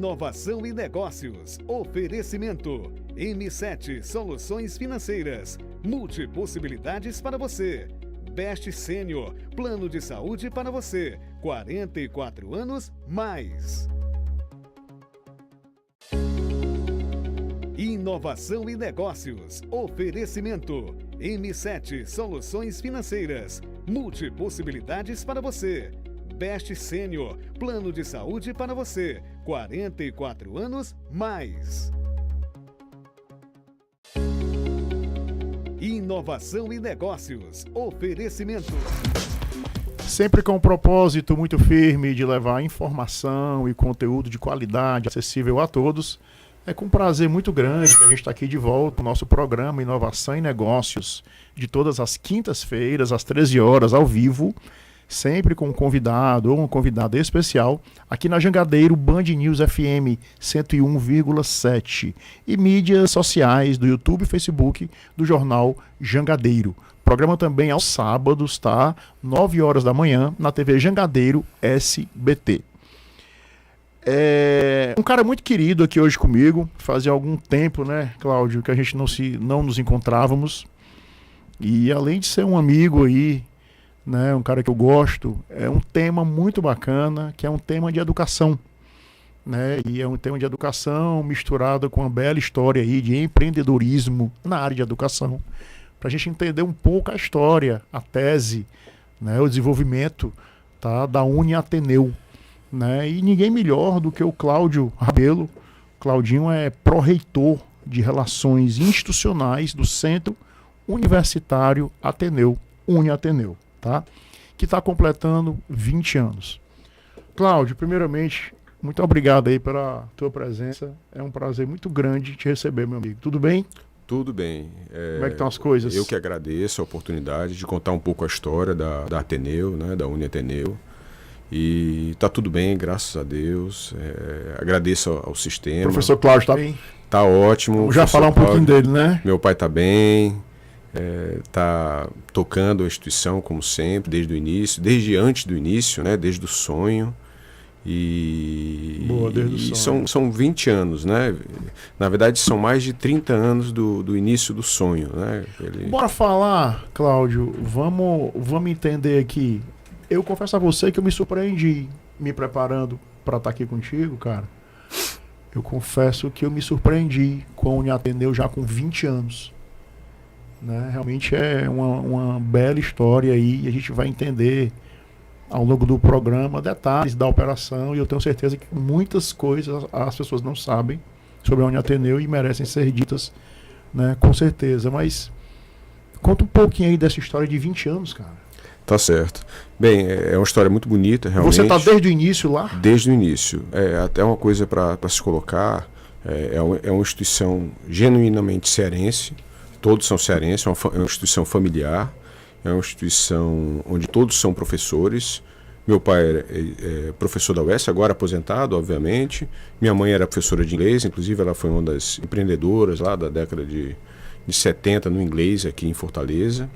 Inovação e negócios. Oferecimento. M7 Soluções Financeiras. Multipossibilidades para você. Best Sênior. Plano de saúde para você. 44 anos mais. Inovação e negócios. Oferecimento. M7 Soluções Financeiras. Multipossibilidades para você. Best Sênior. Plano de saúde para você. 44 anos mais. Inovação e negócios. Oferecimento. Sempre com um propósito muito firme de levar informação e conteúdo de qualidade acessível a todos. É com prazer muito grande que a gente está aqui de volta no nosso programa Inovação e Negócios, de todas as quintas-feiras, às 13 horas, ao vivo, sempre com um convidado ou uma convidada especial, aqui na Jangadeiro Band News FM 101,7 e mídias sociais do YouTube e Facebook do Jornal Jangadeiro. Programa também aos sábados, tá? 9 horas da manhã, na TV Jangadeiro SBT. Um cara muito querido aqui hoje comigo, fazia algum tempo, né, Cláudio, que a gente não nos encontrávamos, e além de ser um amigo aí, né, um cara que eu gosto, é um tema muito bacana, que é um tema de educação, né, e é um tema de educação misturado com uma bela história aí de empreendedorismo na área de educação, para a gente entender um pouco a história, a tese, né, o desenvolvimento, tá, da Uniateneu. Né? E ninguém melhor do que o Cláudio Rabelo. Claudinho é pró-reitor de Relações Institucionais do Centro Universitário Ateneu, Uniateneu, tá? Que está completando 20 anos. Cláudio, primeiramente, muito obrigado aí pela tua presença. É um prazer muito grande te receber, meu amigo. Tudo bem? Tudo bem. Como é que estão as coisas? Eu que agradeço a oportunidade de contar um pouco a história da Ateneu, né, da Uniateneu. E está tudo bem, graças a Deus. Agradeço ao sistema. O professor Cláudio está bem? Está ótimo. Vamos já falar um pouquinho dele, né? Meu pai está bem, está tocando a instituição como sempre, desde o início, desde antes do início, né? Desde o sonho. Boa, desde o sonho. São 20 anos, né? Na verdade, são mais de 30 anos do início do sonho, né? Bora falar, Cláudio, vamos entender aqui. Eu confesso a você que eu me surpreendi me preparando para estar aqui contigo, cara. Eu confesso que eu me surpreendi com a Uniateneu já com 20 anos. Né? Realmente é uma bela história aí e a gente vai entender ao longo do programa detalhes da operação e eu tenho certeza que muitas coisas as pessoas não sabem sobre a Uniateneu e merecem ser ditas, né? Com certeza. Mas conta um pouquinho aí dessa história de 20 anos, cara. Tá certo. Bem, é uma história muito bonita, realmente. Você está desde o início lá? Desde o início. Até uma coisa para se colocar, é uma instituição genuinamente cearense, todos são cearenses, é uma instituição familiar, é uma instituição onde todos são professores. Meu pai é professor da UES, agora aposentado, obviamente. Minha mãe era professora de inglês, inclusive ela foi uma das empreendedoras lá da década de 70 no inglês aqui em Fortaleza.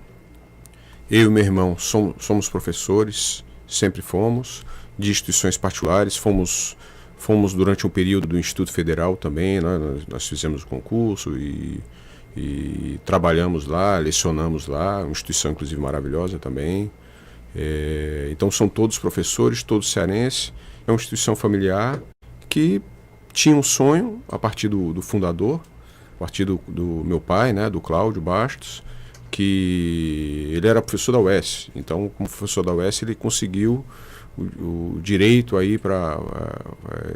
Eu e meu irmão somos professores, sempre fomos, de instituições particulares, fomos durante um período do Instituto Federal também, né? Nós fizemos o concurso e trabalhamos lá, lecionamos lá, uma instituição inclusive maravilhosa também. Então são todos professores, todos cearenses, é uma instituição familiar que tinha um sonho a partir do fundador, a partir do meu pai, né? Do Cláudio Bastos, que ele era professor da UES, então como professor da UES ele conseguiu o direito aí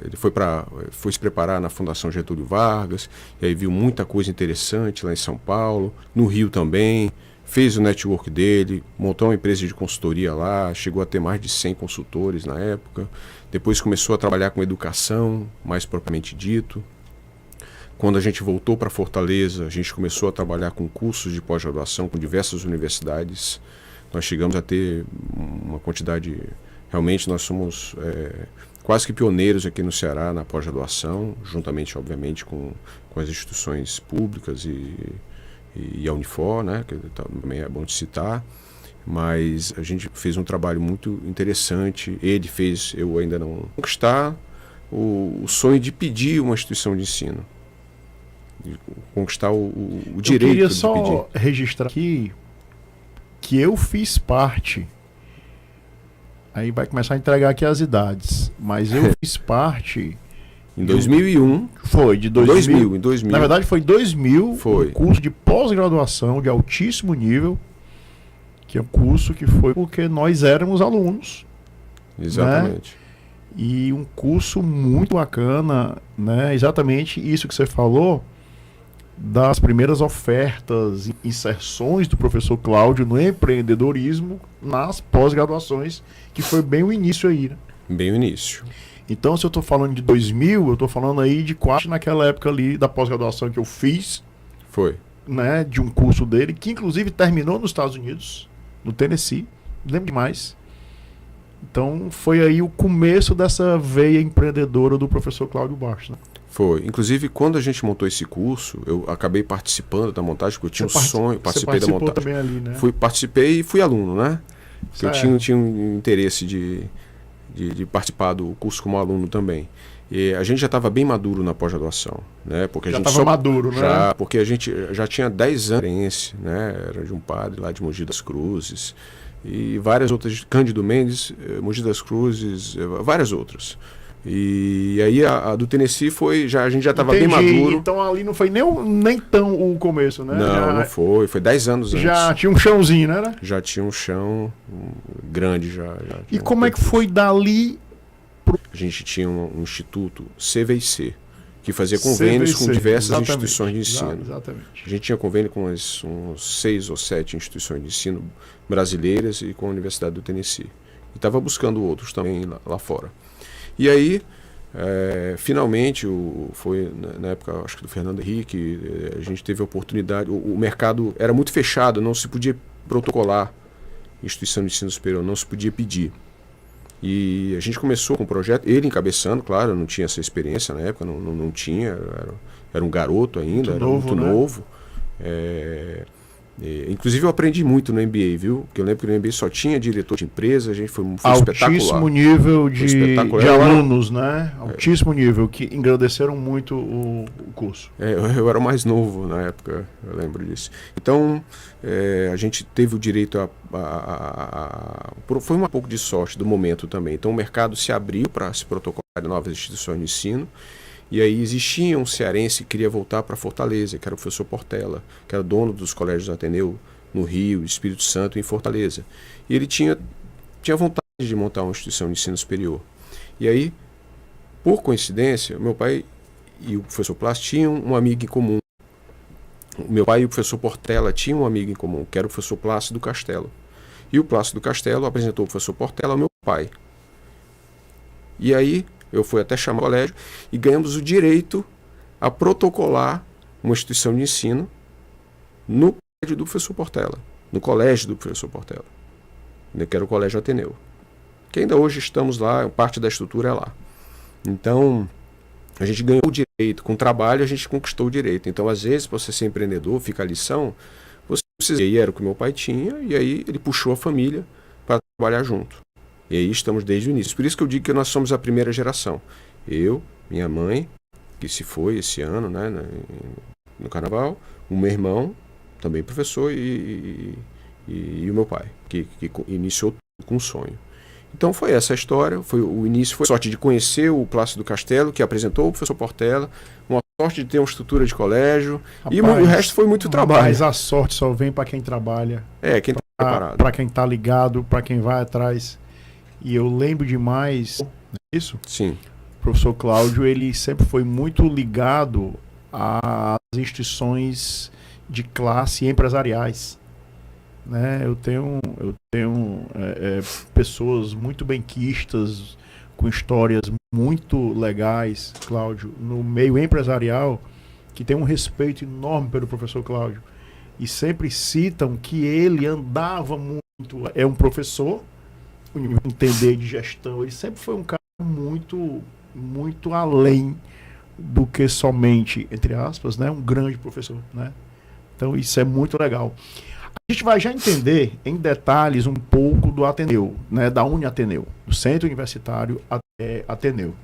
ele foi se preparar na Fundação Getúlio Vargas, e aí viu muita coisa interessante lá em São Paulo, no Rio também, fez o network dele, montou uma empresa de consultoria lá, chegou a ter mais de 100 consultores na época, depois começou a trabalhar com educação, mais propriamente dito. Quando a gente voltou para Fortaleza, a gente começou a trabalhar com cursos de pós-graduação com diversas universidades. Nós chegamos a ter uma quantidade... Realmente nós somos quase que pioneiros aqui no Ceará na pós-graduação, juntamente, obviamente, com as instituições públicas e a Unifor, né, que também é bom de citar. Mas a gente fez um trabalho muito interessante. Ele fez, eu ainda não... Conquistar o sonho de pedir uma instituição de ensino, de conquistar o Eu direito queria de só pedir. registrar aqui que eu fiz parte. Aí vai começar a entregar aqui as idades. Mas eu fiz parte. Em 2001, Foi, de 2000. em 2000. Na verdade, foi 2000. Foi. Um curso de pós-graduação de altíssimo nível. Que é um curso que foi porque nós éramos alunos. Exatamente. E um curso muito bacana, né? Exatamente isso que você falou. Das primeiras ofertas e inserções do professor Cláudio no empreendedorismo nas pós-graduações, que foi bem o início aí, né? Bem o início. Então, se eu estou falando de 2000, eu estou falando aí de quase naquela época ali da pós-graduação que eu fiz, Foi. né, de um curso dele, que inclusive terminou nos Estados Unidos, no Tennessee, lembro demais. Então, foi aí o começo dessa veia empreendedora do professor Cláudio Bastos, né? Foi. Inclusive, quando a gente montou esse curso, eu acabei participando da montagem, porque eu tinha um sonho, participei da montagem. Também ali, né? Participei e fui aluno, né? Porque eu Certo. tinha um interesse de participar do curso como aluno também. E a gente já estava bem maduro na pós-graduação, né? Porque Já a gente estava maduro, né? já, porque a gente já tinha 10 anos de experiência, né? Era de um padre lá de Mogi das Cruzes e várias outras, Cândido Mendes, Mogi das Cruzes, várias outras. E aí a do Tennessee foi, a gente já estava bem maduro. Então ali não foi nem tão o começo, né? Não foi 10 anos antes. Já tinha um chãozinho, né? Já tinha um chão grande já. E como é que foi dali? A gente tinha um instituto CVC, que fazia convênios com diversas instituições de ensino. Exatamente. A gente tinha convênio com uns 6 ou 7 instituições de ensino brasileiras e com a Universidade do Tennessee. E estava buscando outros também lá fora. E aí, finalmente, foi na época, acho que do Fernando Henrique, a gente teve a oportunidade, o mercado era muito fechado, não se podia protocolar instituição de ensino superior, não se podia pedir. E a gente começou com o projeto, ele encabeçando, claro, eu não tinha essa experiência na época, não tinha, era um garoto ainda, Muito era novo, muito né? novo. Inclusive eu aprendi muito no MBA, viu? Porque eu lembro que no MBA só tinha diretor de empresa, a gente foi espetacular. Altíssimo nível de espetacular. alunos, né? Altíssimo nível, que engrandeceram muito o curso. Eu era o mais novo na época, eu lembro disso. Então, a gente teve o direito foi um pouco de sorte do momento também. Então o mercado se abriu para se protocolar de novas instituições de ensino. E aí existia um cearense que queria voltar para Fortaleza, que era o professor Portela, que era dono dos colégios Ateneu no Rio, Espírito Santo e em Fortaleza. E ele tinha vontade de montar uma instituição de ensino superior. E aí, por coincidência, meu pai e o professor Plácido tinham um amigo em comum. O meu pai e o professor Portela tinham um amigo em comum, que era o professor Plácido Castelo. E o Plácido Castelo apresentou o professor Portela ao meu pai. E aí eu fui até chamar o colégio e ganhamos o direito a protocolar uma instituição de ensino no prédio do professor Portela, no colégio do professor Portela, que era o Colégio Ateneu, que ainda hoje estamos lá, parte da estrutura é lá. Então, a gente ganhou o direito, com trabalho a gente conquistou o direito. Então, às vezes, para você ser empreendedor, fica a lição, você precisa, e era o que meu pai tinha, e aí ele puxou a família para trabalhar junto. E aí estamos desde o início. Por isso que eu digo que nós somos a primeira geração. Eu, minha mãe, que se foi esse ano, né, no carnaval, o meu irmão, também professor, e o meu pai, que iniciou tudo com um sonho. Então foi essa a história, o início foi sorte de conhecer o Plácido Castelo, que apresentou o professor Portela, uma sorte de ter uma estrutura de colégio, Rapaz, e o resto foi muito trabalho. Mas a sorte só vem para quem trabalha. Quem está preparado. Para quem está ligado, para quem vai atrás. E eu lembro demais, isso? Sim. O professor Cláudio, ele sempre foi muito ligado às instituições de classe empresariais. Né? Eu tenho pessoas muito benquistas, com histórias muito legais, Cláudio, no meio empresarial, que tem um respeito enorme pelo professor Cláudio. E sempre citam que ele andava muito, é um professor, entender de gestão, ele sempre foi um cara muito, muito além do que somente, entre aspas, né, um grande professor, né? Então isso é muito legal. A gente vai já entender em detalhes um pouco do Ateneu, né, da Uniateneu, do Centro Universitário Ateneu.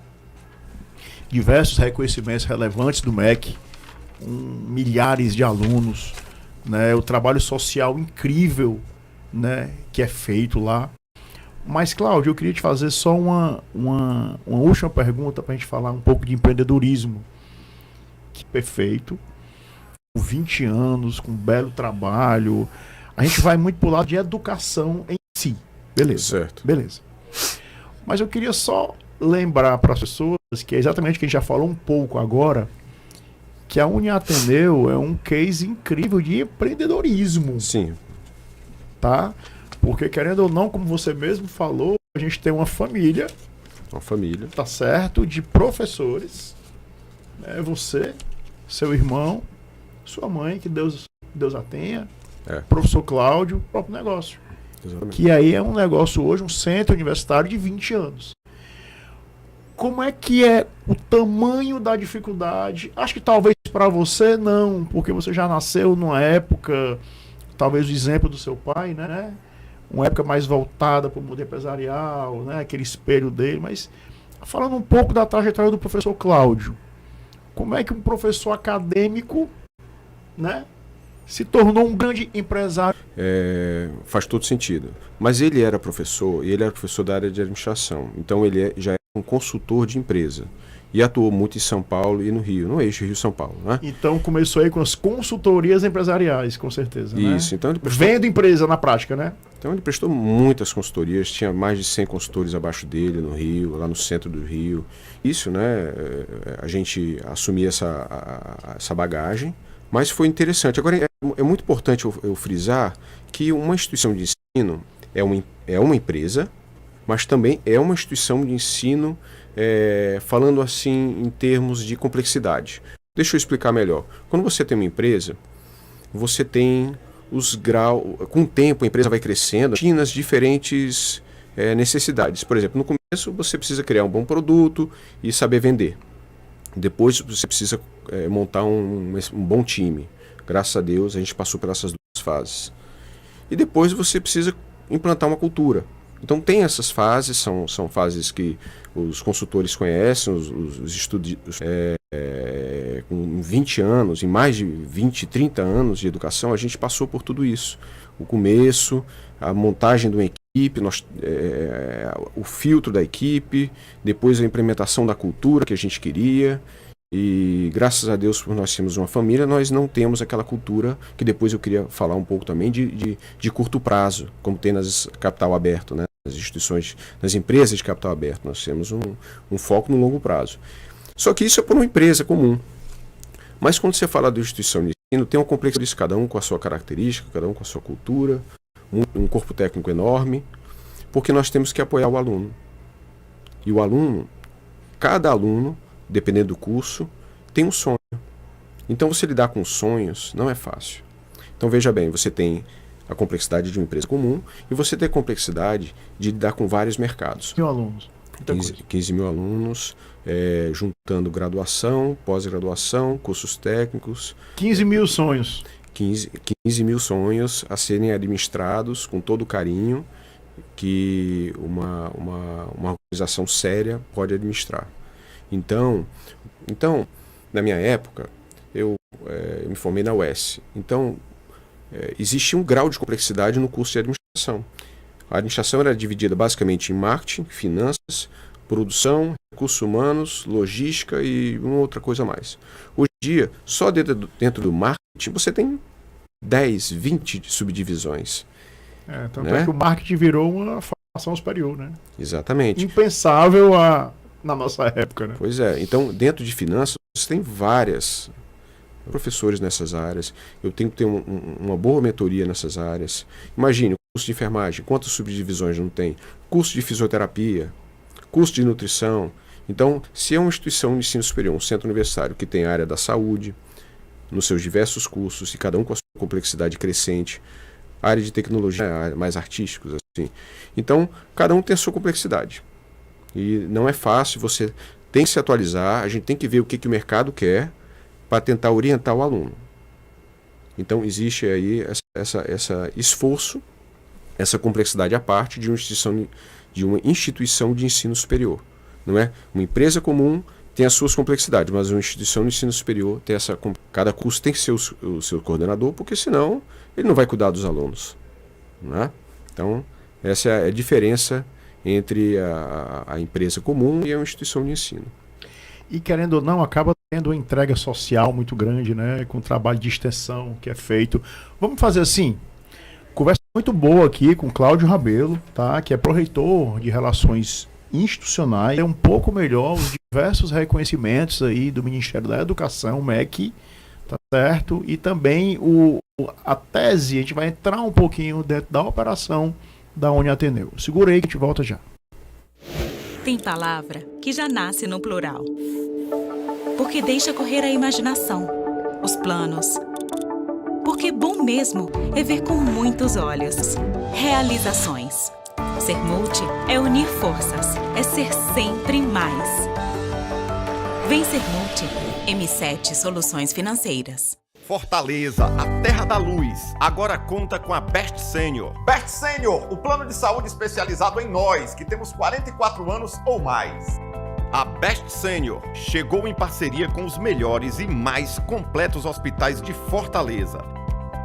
diversos reconhecimentos relevantes do MEC, com milhares de alunos, né, o trabalho social incrível, né, que é feito lá. Mas, Cláudio, eu queria te fazer só uma última pergunta para a gente falar um pouco de empreendedorismo. Que perfeito. Com 20 anos, com um belo trabalho. A gente vai muito para o lado de educação em si. Beleza. Certo. Beleza. Mas eu queria só lembrar para as pessoas que é exatamente o que a gente já falou um pouco agora, que a Uniateneu é um case incrível de empreendedorismo. Sim. Tá? Porque, querendo ou não, como você mesmo falou, a gente tem uma família, tá certo, de professores, né? Você, seu irmão, sua mãe, que Deus a tenha, professor Cláudio, o próprio negócio. Exatamente. Que aí é um negócio hoje, um centro universitário de 20 anos. Como é que é o tamanho da dificuldade? Acho que talvez para você não, porque você já nasceu numa época, talvez o exemplo do seu pai, né? Uma época mais voltada para o mundo empresarial, né? Aquele espelho dele, mas falando um pouco da trajetória do professor Cláudio, como é que um professor acadêmico, né, se tornou um grande empresário? Faz todo sentido. Mas ele era professor, e ele era professor da área de administração, então ele já era um consultor de empresa. E atuou muito em São Paulo e no Rio, no eixo Rio-São Paulo, né? Então começou aí com as consultorias empresariais, com certeza, né? Isso, então ele prestou... Vendo empresa na prática, né? Então ele prestou muitas consultorias, tinha mais de 100 consultores abaixo dele no Rio, lá no centro do Rio. Isso, né, a gente assumia essa bagagem, mas foi interessante. Agora, é muito importante eu frisar que uma instituição de ensino é uma empresa, mas também é uma instituição de ensino, falando assim em termos de complexidade. Deixa eu explicar melhor. Quando você tem uma empresa, você tem os graus, com o tempo a empresa vai crescendo, tinha as diferentes necessidades. Por exemplo, no começo você precisa criar um bom produto e saber vender. Depois você precisa montar um bom time. Graças a Deus a gente passou por essas duas fases. E depois você precisa implantar uma cultura. Então tem essas fases, são fases que os consultores conhecem, os estudantes com 20 anos, em mais de 20, 30 anos de educação, a gente passou por tudo isso. O começo, a montagem de uma equipe, o filtro da equipe, depois a implementação da cultura que a gente queria. E graças a Deus, por nós sermos uma família, nós não temos aquela cultura que depois eu queria falar um pouco também de curto prazo, como tem nas capital aberto, né? Nas instituições, nas empresas de capital aberto. Nós temos um foco no longo prazo. Só que isso é para uma empresa comum. Mas quando você fala de instituição de ensino, tem uma complexidade, cada um com a sua característica, cada um com a sua cultura, um corpo técnico enorme, porque nós temos que apoiar o aluno. E o aluno, cada aluno, dependendo do curso, tem um sonho. Então você lidar com sonhos não é fácil. Então veja bem, você tem a complexidade de uma empresa comum e você tem a complexidade de lidar com vários mercados. 15 alunos. 15 mil alunos, juntando graduação, pós-graduação, cursos técnicos. 15 mil sonhos. 15 mil sonhos a serem administrados com todo o carinho que uma organização séria pode administrar. Então, na minha época, eu me formei na UES. Então, existia um grau de complexidade no curso de administração. A administração era dividida basicamente em marketing, finanças, produção, recursos humanos, logística e uma outra coisa a mais. Hoje em dia, só dentro do marketing, você tem 10, 20 subdivisões. Tanto é que o marketing virou uma formação superior, né? Exatamente. Impensável na nossa época, né? Pois é. Então, dentro de finanças, você tem várias professores nessas áreas. Eu tenho que ter uma boa mentoria nessas áreas. Imagine, o curso de enfermagem, quantas subdivisões não tem? Curso de fisioterapia, curso de nutrição. Então, se é uma instituição de ensino superior, um centro universitário que tem a área da saúde, nos seus diversos cursos, e cada um com a sua complexidade crescente, área de tecnologia, mais artísticos, assim. Então, cada um tem a sua complexidade. E não é fácil, você tem que se atualizar, a gente tem que ver o que o mercado quer para tentar orientar o aluno. Então existe aí essa esforço, essa complexidade à parte de uma instituição de ensino superior. Não é? Uma empresa comum tem as suas complexidades, mas uma instituição de ensino superior tem cada curso tem que ser o seu coordenador, porque senão ele não vai cuidar dos alunos, né? Então, essa é a diferença entre a empresa comum e a instituição de ensino. E querendo ou não, acaba tendo uma entrega social muito grande, né? Com o trabalho de extensão que é feito. Vamos fazer assim, conversa muito boa aqui com Cláudio Rabelo, tá? Que é pró-reitor de Relações Institucionais. É um pouco melhor os diversos reconhecimentos aí do Ministério da Educação, MEC, tá certo? E também a tese, a gente vai entrar um pouquinho dentro da operação da Uniateneu. Segura aí que a gente volta já. Tem palavra que já nasce no plural. Porque deixa correr a imaginação, os planos. Porque bom mesmo é ver com muitos olhos. Realizações. Ser multi é unir forças, é ser sempre mais. Vem ser multi. M7 Soluções Financeiras. Fortaleza, a terra da luz, agora conta com a Best Senior. Best Senior, o plano de saúde especializado em nós, que temos 44 anos ou mais. A Best Senior chegou em parceria com os melhores e mais completos hospitais de Fortaleza.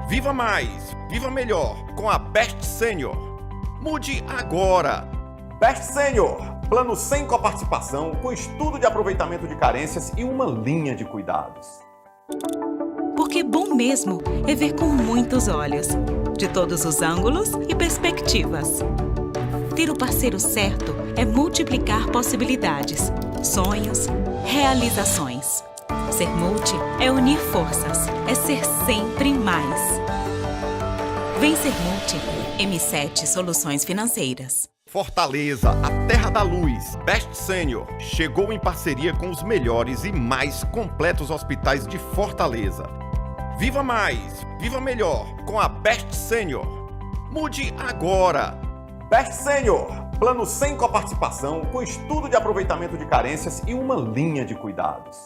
Viva mais, viva melhor com a Best Senior. Mude agora. Best Senior, plano sem coparticipação, com estudo de aproveitamento de carências e uma linha de cuidados. Porque bom mesmo é ver com muitos olhos, de todos os ângulos e perspectivas. Ter o parceiro certo é multiplicar possibilidades, sonhos, realizações. Ser multi é unir forças, é ser sempre mais. Vem ser multi. M7 Soluções Financeiras. Fortaleza, a terra da luz, Best Senior, chegou em parceria com os melhores e mais completos hospitais de Fortaleza. Viva mais, viva melhor com a Best Senior. Mude agora. Best Senior, plano sem coparticipação, com estudo de aproveitamento de carências e uma linha de cuidados.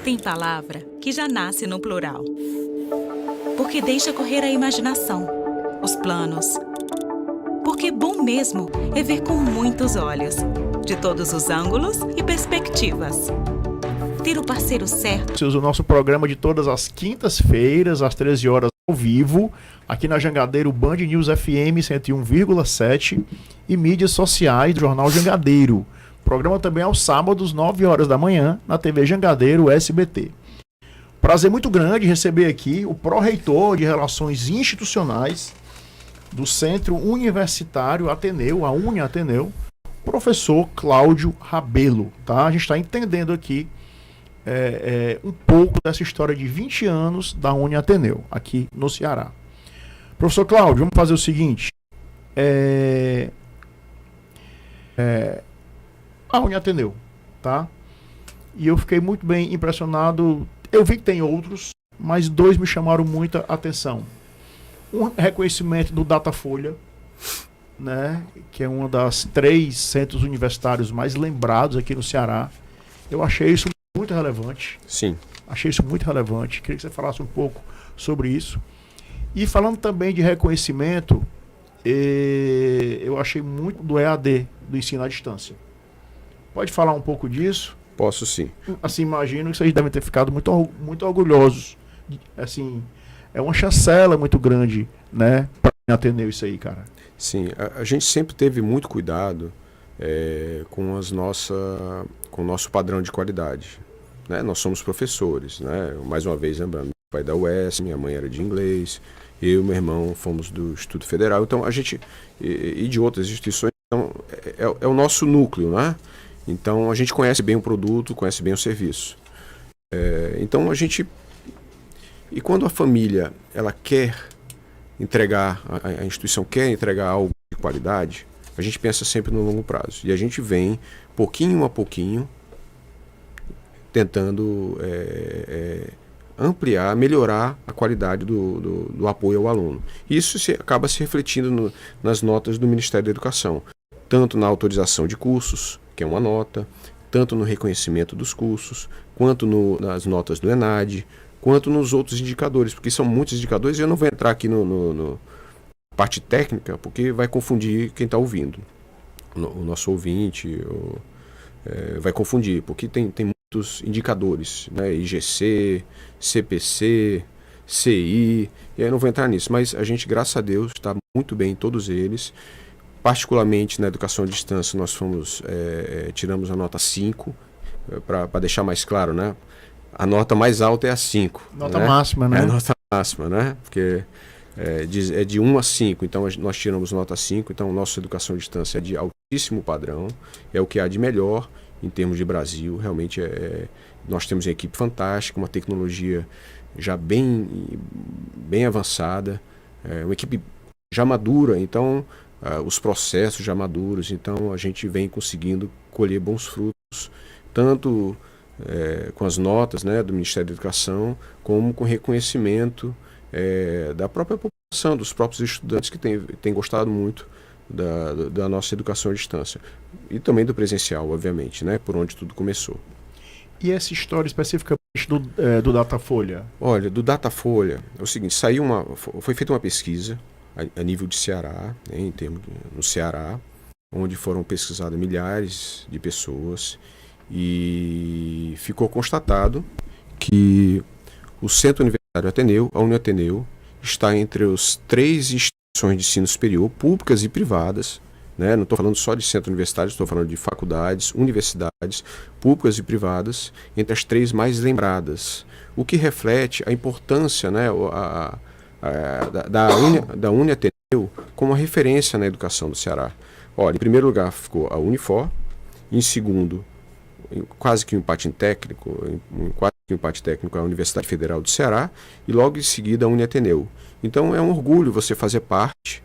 Tem palavra que já nasce no plural. Porque deixa correr a imaginação, os planos. Porque bom mesmo é ver com muitos olhos, de todos os ângulos e perspectivas. Ter o parceiro certo. O nosso programa de todas as quintas-feiras, às 13 horas, ao vivo, aqui na Jangadeiro Band News FM 101,7 e mídias sociais do Jornal Jangadeiro. Programa também aos sábados, 9 horas da manhã, na TV Jangadeiro SBT. Prazer muito grande receber aqui o pró-reitor de Relações Institucionais do Centro Universitário Ateneu, a Uniateneu, professor Cláudio Rabelo. Tá? A gente está entendendo aqui um pouco dessa história de 20 anos da Uniateneu, aqui no Ceará. Professor Cláudio, vamos fazer o seguinte. A Uniateneu, tá? E eu fiquei muito bem impressionado. Eu vi que tem outros, mas dois me chamaram muita atenção. Um reconhecimento do Datafolha, né, que é uma das 3 centros universitários mais lembrados aqui no Ceará. Eu achei isso muito relevante. Sim. Achei isso muito relevante. Queria que você falasse um pouco sobre isso. E falando também de reconhecimento, eu achei muito do EAD, do ensino à distância. Pode falar um pouco disso? Posso sim. Assim, imagino que vocês devem ter ficado muito orgulhosos. Assim, é uma chancela muito grande, né, para Ateneu isso aí, cara. Sim, a gente sempre teve muito cuidado com o nosso padrão de qualidade. Né? Nós somos professores, né? Mais uma vez lembrando, meu pai da UES, minha mãe era de inglês, eu e meu irmão fomos do Instituto Federal, então a gente, e de outras instituições, então, é o nosso núcleo, né? Então a gente conhece bem o produto, conhece bem o serviço. Então a gente... E quando a família ela quer entregar, a instituição quer entregar algo de qualidade, a gente pensa sempre no longo prazo. E a gente vem, pouquinho a pouquinho, tentando ampliar, melhorar a qualidade do apoio ao aluno. Isso acaba se refletindo nas notas do Ministério da Educação, tanto na autorização de cursos, que é uma nota, tanto no reconhecimento dos cursos, quanto nas notas do ENAD, quanto nos outros indicadores, porque são muitos indicadores e eu não vou entrar aqui no parte técnica, porque vai confundir quem está ouvindo, o nosso ouvinte, vai confundir, porque tem muitos indicadores, né? IGC, CPC, CI, e aí eu não vou entrar nisso, mas a gente, graças a Deus, está muito bem em todos eles. Particularmente na educação à distância, nós tiramos a nota 5, para deixar mais claro, né? A nota mais alta é a 5. Nota máxima, né? É a nota máxima, né? Porque é de 1 a 5, então nós tiramos nota 5, então nossa educação à distância é de altíssimo padrão, é o que há de melhor em termos de Brasil. Realmente nós temos uma equipe fantástica, uma tecnologia já bem avançada, uma equipe já madura, então os processos já maduros, então a gente vem conseguindo colher bons frutos, tanto com as notas, né, do Ministério da Educação, como com reconhecimento da própria população, dos próprios estudantes que têm gostado muito da nossa educação à distância. E também do presencial, obviamente, né, por onde tudo começou. E essa história especificamente do Datafolha? Olha, do Datafolha, é o seguinte, foi feita uma pesquisa a nível de Ceará, né, no Ceará, onde foram pesquisadas milhares de pessoas, e ficou constatado que o Centro Universitário Ateneu, a Uniateneu, está entre as 3 instituições de ensino superior, públicas e privadas, né? Não estou falando só de centro universitário, estou falando de faculdades, universidades, públicas e privadas, entre as 3 mais lembradas, o que reflete a importância, né, da Uniateneu como referência na educação do Ceará. Olha, em primeiro lugar ficou a Unifor, em segundo, quase que um empate técnico, a Universidade Federal do Ceará, e logo em seguida a Uniateneu. Então é um orgulho você fazer parte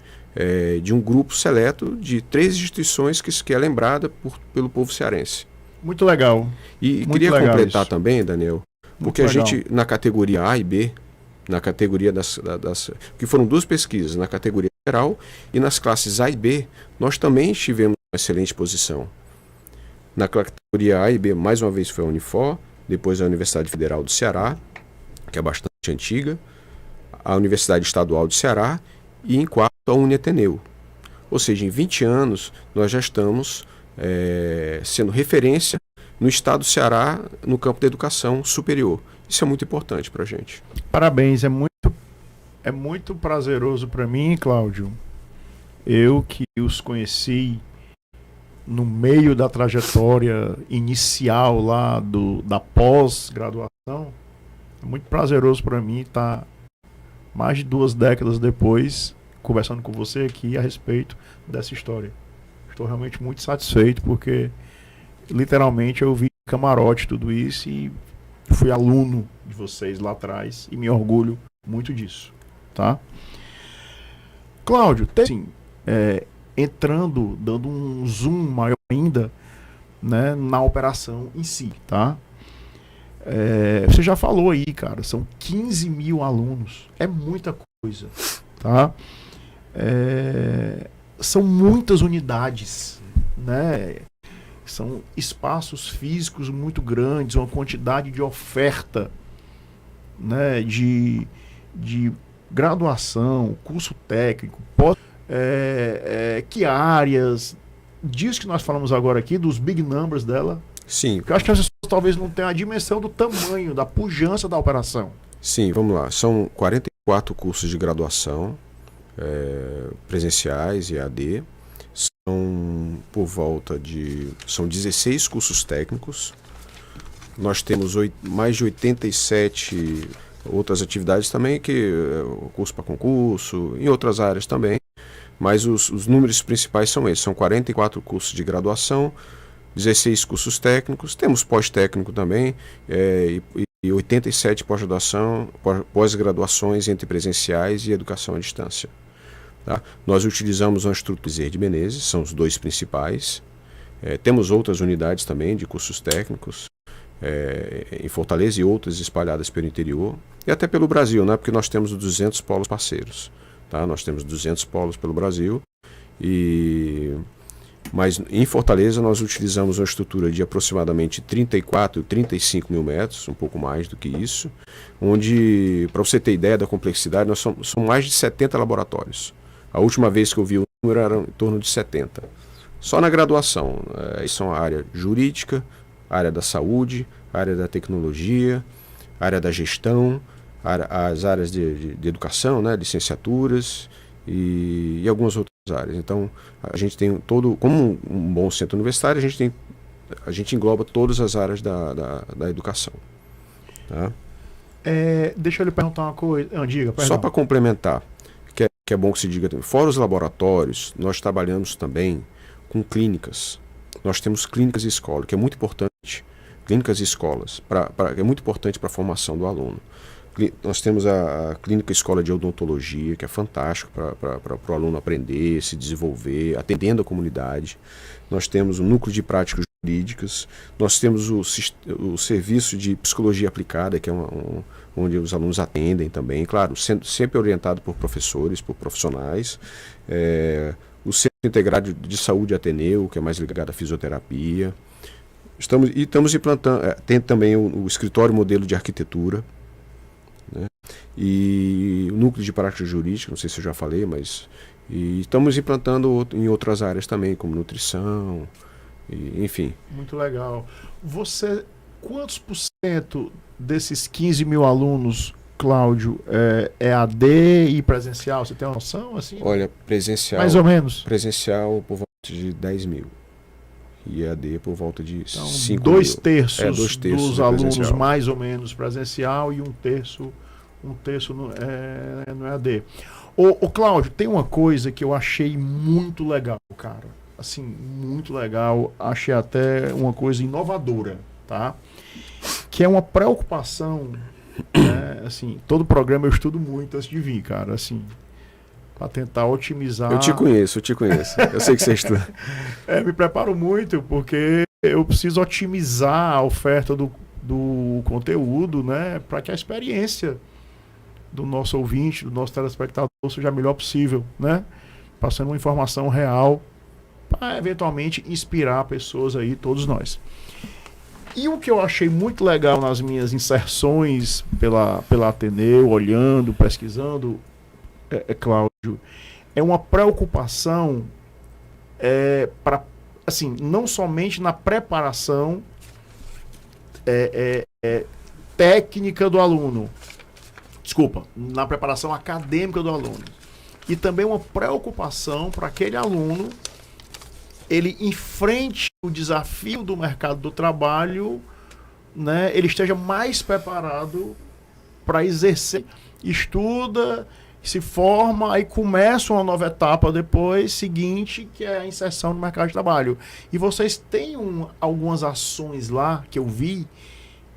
de um grupo seleto de 3 instituições que é lembrada pelo povo cearense. Muito legal. E Muito queria legal completar isso. Também, Daniel, porque Muito a legal. gente, na categoria A e B, na categoria que foram 2 pesquisas, na categoria geral e nas classes A e B, nós também tivemos uma excelente posição. Na categoria A e B, mais uma vez foi a Unifor, depois a Universidade Federal do Ceará, que é bastante antiga, a Universidade Estadual do Ceará e, em quarto, a Uniateneu. Ou seja, em 20 anos, nós já estamos sendo referência no estado do Ceará no campo da educação superior. Isso é muito importante para a gente. Parabéns, é muito prazeroso para mim, Cláudio. Eu que os conheci no meio da trajetória inicial lá da pós-graduação, é muito prazeroso para mim estar mais de 2 décadas depois conversando com você aqui a respeito dessa história. Estou realmente muito satisfeito porque literalmente eu vi camarote tudo isso e fui aluno de vocês lá atrás e me orgulho muito disso, tá? Cláudio, assim, dando um zoom maior ainda, né, na operação em si, tá? Você já falou aí, cara, são 15 mil alunos, é muita coisa, tá? São muitas unidades, né? São espaços físicos muito grandes, uma quantidade de oferta, né, de graduação, curso técnico, que áreas, disso que nós falamos agora aqui, dos big numbers dela. Sim. Eu acho que as pessoas talvez não tenham a dimensão do tamanho, da pujança da operação. Sim, vamos lá. São 44 cursos de graduação, presenciais e EAD. São por volta são 16 cursos técnicos. Nós temos mais de 87 outras atividades também, curso para concurso, em outras áreas também. Mas os números principais são esses. São 44 cursos de graduação, 16 cursos técnicos. Temos pós-técnico também, e 87 pós-graduações entre presenciais e educação à distância. Tá? Nós utilizamos uma estrutura de Menezes, são os 2 principais. Temos outras unidades também de cursos técnicos em Fortaleza e outras espalhadas pelo interior e até pelo Brasil, né? Porque nós temos 200 polos parceiros. Tá? Nós temos 200 polos pelo Brasil, mas em Fortaleza nós utilizamos uma estrutura de aproximadamente 34, 35 mil metros, um pouco mais do que isso, onde, para você ter ideia da complexidade, são mais de 70 laboratórios. A última vez que eu vi o número era em torno de 70. Só na graduação. São a área jurídica, a área da saúde, a área da tecnologia, a área da gestão, as áreas de educação, né, licenciaturas e algumas outras áreas. Então, a gente tem como um bom centro universitário, a gente engloba todas as áreas da educação. Tá? Deixa eu lhe perguntar uma coisa. Diga, perdão. Só para complementar, que é bom que se diga, fora os laboratórios, nós trabalhamos também com clínicas. Nós temos clínicas e escola, que é muito importante. Clínicas e escolas, é muito importante para a formação do aluno. Nós temos a clínica escola de odontologia, que é fantástico para o aluno aprender, se desenvolver, atendendo a comunidade. Nós temos o núcleo de práticas jurídicas, nós temos o serviço de psicologia aplicada, que é onde os alunos atendem também, claro, sempre orientado por professores, por profissionais. O Centro Integrado de Saúde Ateneu, que é mais ligado à fisioterapia. Estamos implantando, tem também o escritório modelo de arquitetura, né? E o núcleo de prática jurídica, não sei se eu já falei, mas estamos implantando em outras áreas também, como nutrição, enfim. Muito legal. Quantos por cento desses 15 mil alunos, Cláudio, é AD e presencial? Você tem uma noção? Assim? Olha, presencial... Mais ou menos. Presencial por volta de 10 mil. E EAD por volta de então, 5 dois mil. terços dos alunos presencial. mais ou menos presencial e um terço no EAD. Ô Cláudio, tem uma coisa que eu achei muito legal, cara. Assim, muito legal. Achei até uma coisa inovadora, tá? Que é uma preocupação, né? Assim, todo programa eu estudo muito antes de vir, cara, assim, para tentar otimizar. Eu te conheço. Eu sei que você estuda. Me preparo muito, porque eu preciso otimizar a oferta do conteúdo, né? Para que a experiência do nosso ouvinte, do nosso telespectador, seja a melhor possível, né? Passando uma informação real para eventualmente inspirar pessoas aí, todos nós. E o que eu achei muito legal nas minhas inserções pela Ateneu, olhando, pesquisando, Cláudio, é uma preocupação para, assim, não somente na preparação técnica do aluno, na preparação acadêmica do aluno, e também uma preocupação para aquele aluno ele enfrente o desafio do mercado do trabalho, né? Ele esteja mais preparado para exercer, estuda, se forma, aí começa uma nova etapa depois, seguinte, que é a inserção no mercado de trabalho. E vocês têm algumas ações lá, que eu vi,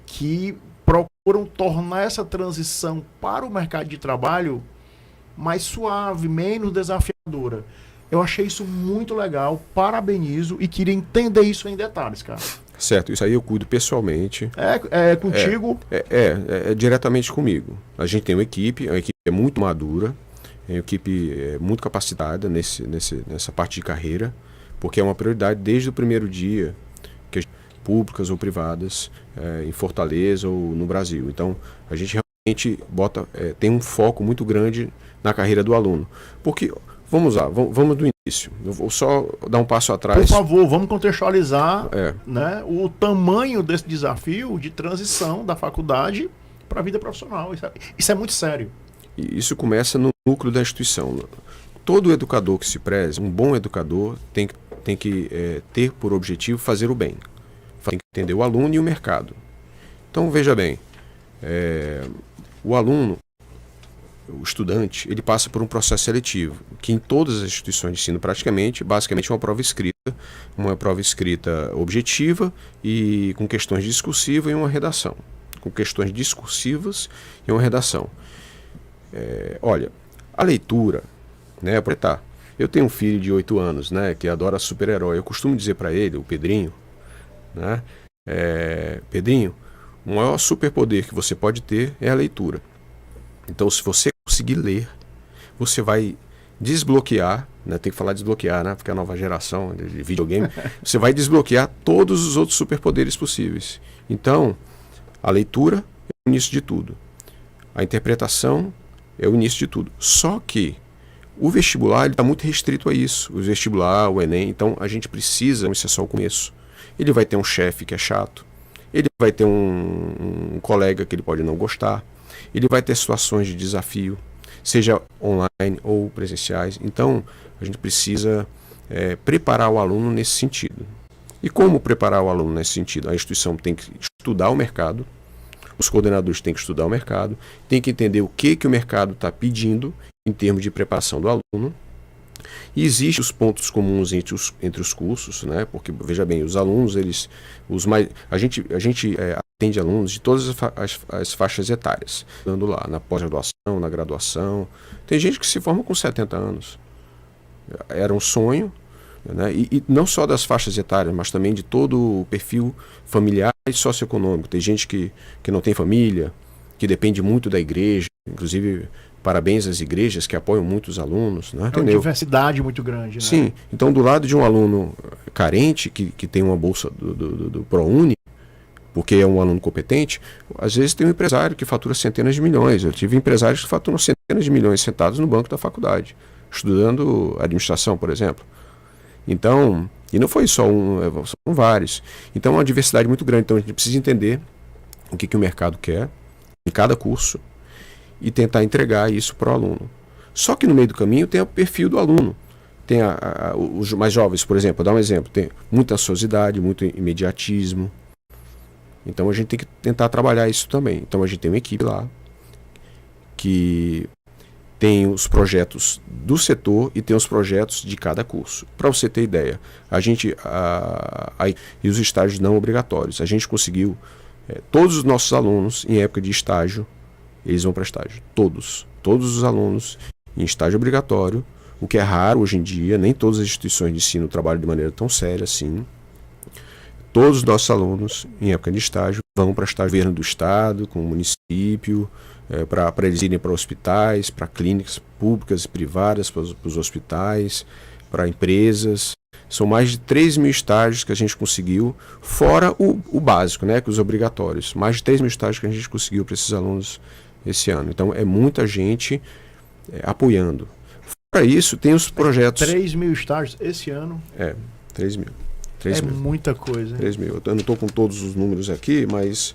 que procuram tornar essa transição para o mercado de trabalho mais suave, menos desafiadora. Eu achei isso muito legal, parabenizo e queria entender isso em detalhes, cara. Certo, isso aí eu cuido pessoalmente. É contigo? É diretamente comigo. A gente tem uma equipe é muito madura, é uma equipe muito capacitada nessa parte de carreira, porque é uma prioridade desde o primeiro dia, públicas ou privadas, em Fortaleza ou no Brasil. Então, a gente realmente tem um foco muito grande na carreira do aluno. Porque... Vamos lá, vamos do início. Eu vou só dar um passo atrás. Por favor, vamos contextualizar né, o tamanho desse desafio de transição da faculdade para a vida profissional. Isso é muito sério. E isso começa no núcleo da instituição. Todo educador que se preze, um bom educador, tem que ter por objetivo fazer o bem. Tem que entender o aluno e o mercado. Então, veja bem, o aluno, o estudante, ele passa por um processo seletivo, que em todas as instituições de ensino basicamente é uma prova escrita objetiva e com questões discursivas e uma redação. Com questões discursivas e uma redação. Olha, a leitura, né, eu tenho um filho de 8 anos, né, que adora super-herói. Eu costumo dizer para ele, o Pedrinho, né, Pedrinho, o maior superpoder que você pode ter é a leitura. Então, se você conseguir ler, você vai desbloquear, né? Tem que falar desbloquear, né? Porque a nova geração de videogame, você vai desbloquear todos os outros superpoderes possíveis. Então, a leitura é o início de tudo. A interpretação é o início de tudo. Só que O vestibular está muito restrito a isso, o vestibular, o Enem, então a gente precisa, isso é só o começo. Ele vai ter um chefe que é chato, ele vai ter um colega que ele pode não gostar, ele vai ter situações de desafio, seja online ou presenciais. Então, a gente precisa preparar o aluno nesse sentido. E como preparar o aluno nesse sentido? A instituição tem que estudar o mercado, os coordenadores têm que estudar o mercado, tem que entender o que o mercado está pedindo em termos de preparação do aluno. E existem os pontos comuns entre os cursos, né? Porque, veja bem, os alunos, a gente atende alunos de todas as faixas etárias, dando lá na pós-graduação, na graduação. Tem gente que se forma com 70 anos. Era um sonho, né? E não só das faixas etárias, mas também de todo o perfil familiar e socioeconômico. Tem gente que não tem família, que depende muito da igreja, inclusive parabéns às igrejas que apoiam muito os alunos. Né? É uma diversidade muito grande. Né? Sim, então do lado de um aluno carente, que tem uma bolsa do ProUni, porque é um aluno competente, às vezes tem um empresário que fatura centenas de milhões. Eu tive empresários que faturam centenas de milhões sentados no banco da faculdade, estudando administração, por exemplo. Então, e não foi só são vários. Então é uma diversidade muito grande. Então a gente precisa entender o que o mercado quer em cada curso e tentar entregar isso para o aluno. Só que no meio do caminho tem o perfil do aluno. Tem os mais jovens, por exemplo, vou dar um exemplo, tem muita ansiosidade, muito imediatismo. Então a gente tem que tentar trabalhar isso também. Então a gente tem uma equipe lá que tem os projetos do setor e tem os projetos de cada curso. Para você ter ideia, e os estágios não obrigatórios. A gente conseguiu, todos os nossos alunos em época de estágio, eles vão para estágio. Todos os alunos em estágio obrigatório, o que é raro hoje em dia, nem todas as instituições de ensino trabalham de maneira tão séria assim. Todos os nossos alunos em época de estágio vão para estágio governo do estado, com o município, para eles irem para hospitais, para clínicas públicas e privadas, para os hospitais, para empresas. São mais de 3 mil estágios que a gente conseguiu, fora o básico, né, que os obrigatórios. Mais de 3 mil estágios que a gente conseguiu para esses alunos esse ano. Então é muita gente apoiando. Fora isso, tem os projetos... 3 mil estágios esse ano? 3 mil. Muita coisa. 3 mil. Eu não estou com todos os números aqui, mas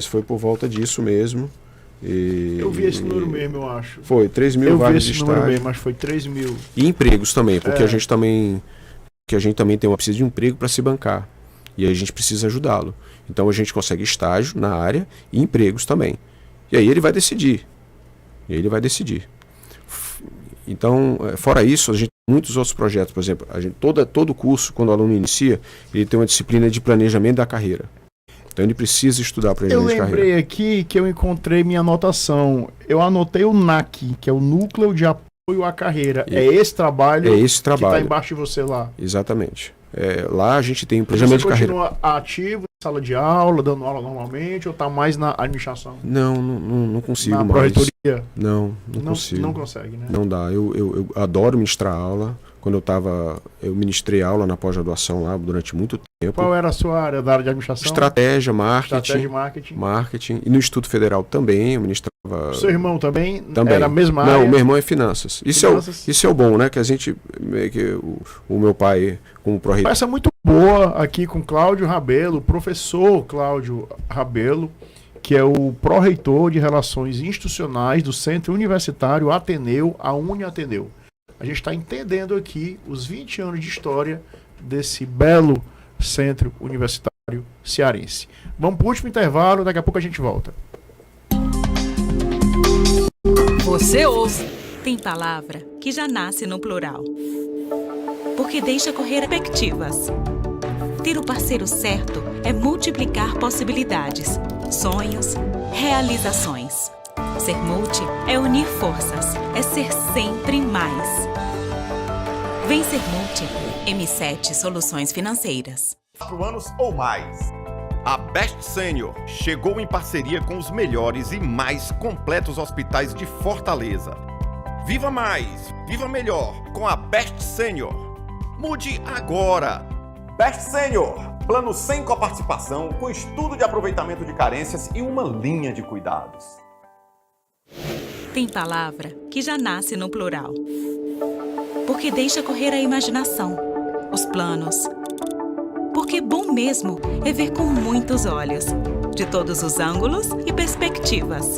foi por volta disso mesmo. Eu vi esse número mesmo, eu acho. Foi, 3 mil vagas de estágio. Eu vi esse número mesmo, mas foi 3 mil. E empregos também, porque a gente também precisa de um emprego para se bancar. E aí a gente precisa ajudá-lo. Então a gente consegue estágio na área e empregos também. E aí ele vai decidir. Então, fora isso, a gente tem muitos outros projetos. Por exemplo, todo curso, quando o aluno inicia, ele tem uma disciplina de planejamento da carreira. Então ele precisa estudar planejamento de carreira. Eu lembrei aqui que eu encontrei minha anotação. Eu anotei o NAC, que é o Núcleo de Apoio à Carreira. É esse trabalho que está embaixo de você lá. Exatamente. Lá a gente tem planejamento de carreira. Você continua ativo em sala de aula, dando aula normalmente, ou está mais na administração? Não consigo mais. Na pró-reitoria? Não consigo. Não consegue, né? Não dá. Eu adoro ministrar aula. Quando eu ministrei aula na pós-graduação lá durante muito tempo. Qual era a sua área da área de administração? Estratégia, marketing. E no Instituto Federal também, eu ministrava... O seu irmão também? Era a mesma área? Não, o meu irmão é finanças. Isso é o bom, né? Que a gente... o meu pai, como pró-reitor... Essa é muito boa aqui com Cláudio Rabelo, professor Cláudio Rabelo, que é o pró-reitor de Relações Institucionais do Centro Universitário Ateneu, a UniAteneu. A gente está entendendo aqui os 20 anos de história desse belo centro universitário cearense. Vamos para o último intervalo, daqui a pouco a gente volta. Você ouve. Tem palavra que já nasce no plural. Porque deixa correr perspectivas. Ter o parceiro certo é multiplicar possibilidades, sonhos, realizações. Ser multi é unir forças, é ser sempre mais. Vem ser multi. M7 Soluções Financeiras. 4 anos ou mais. A Best Senior chegou em parceria com os melhores e mais completos hospitais de Fortaleza. Viva mais, viva melhor com a Best Senior. Mude agora. Best Senior, plano sem coparticipação, com estudo de aproveitamento de carências e uma linha de cuidados. Tem palavra que já nasce no plural. porque deixa correr a imaginação, os planos. Porque bom mesmo é ver com muitos olhos, de todos os ângulos e perspectivas.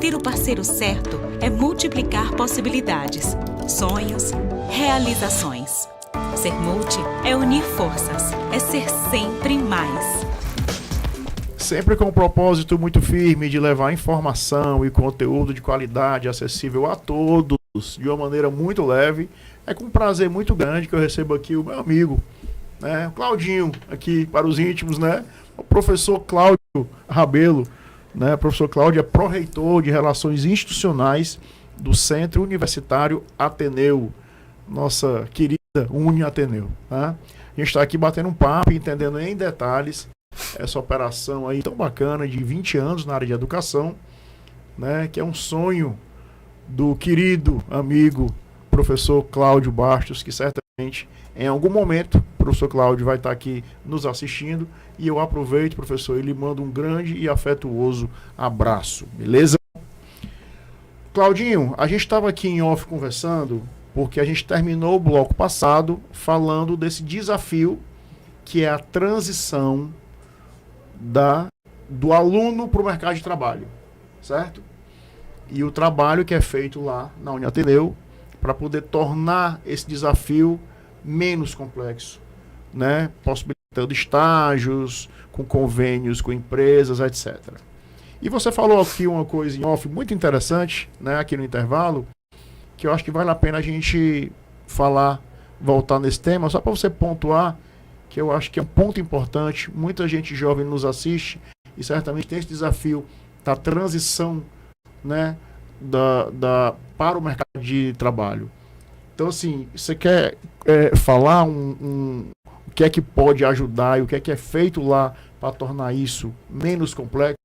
Ter o parceiro certo é multiplicar possibilidades, sonhos, realizações. Ser multi é unir forças, é ser sempre mais. Sempre com um propósito muito firme de levar informação e conteúdo de qualidade acessível a todos, de uma maneira muito leve. É com um prazer muito grande que eu recebo aqui o meu amigo, né, o Claudinho, aqui para os íntimos, né, o professor Cláudio Rabelo, né, o professor Cláudio é pró-reitor de Relações Institucionais do Centro Universitário Ateneu, nossa querida Uni Ateneu, tá? A gente está aqui batendo um papo, entendendo em detalhes essa operação aí tão bacana de 20 anos na área de educação, né, que é um sonho do querido amigo professor Cláudio Bastos, que certamente em algum momento o professor Cláudio vai estar aqui nos assistindo, e eu aproveito, professor, e lhe mando um grande e afetuoso abraço, beleza? Claudinho, a gente estava aqui em off conversando, porque a gente terminou o bloco passado falando desse desafio que é a transição do aluno para o mercado de trabalho, certo? E o trabalho que é feito lá na Uniateneu para poder tornar esse desafio menos complexo, né? Possibilitando estágios, com convênios com empresas, etc. E você falou aqui uma coisa em off muito interessante, né, aqui no intervalo, que eu acho que vale a pena a gente falar, voltar nesse tema, só para você pontuar, que eu acho que é um ponto importante. Muita gente jovem nos assiste e certamente tem esse desafio da transição, né, para o mercado de trabalho. Então, assim, você quer falar o que é que pode ajudar e o que é feito lá para tornar isso menos complexo,